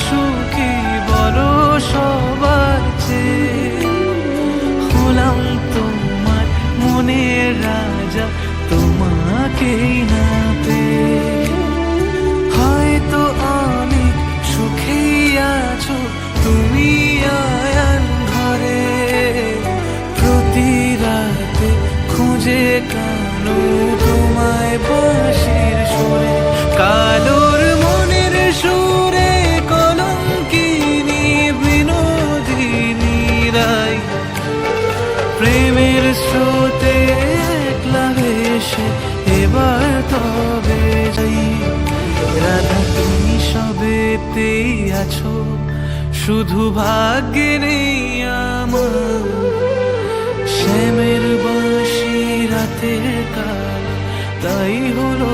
সুখী বলো সবার চেয়ে। হলাম তোমার মনের রাজা তোমাকেই না পেয়ে। হয়তো অনেক সুখেই আছো তুমি আয়ান ঘরে, প্রতি রাতে খুঁজে কানো তোমায় বাঁশির সুরে। কালোর মনের সুরে কলঙ্কিনী বিনোদিনী রায়, প্রেমের স্রোতে একলা ভেসে এবার তবে যাই। রাধা তুমি সবেতেই আছো, শুধু ভাগ্যে নেই আমার। শ্যামের বাঁশি রাতের কাল তাই হলো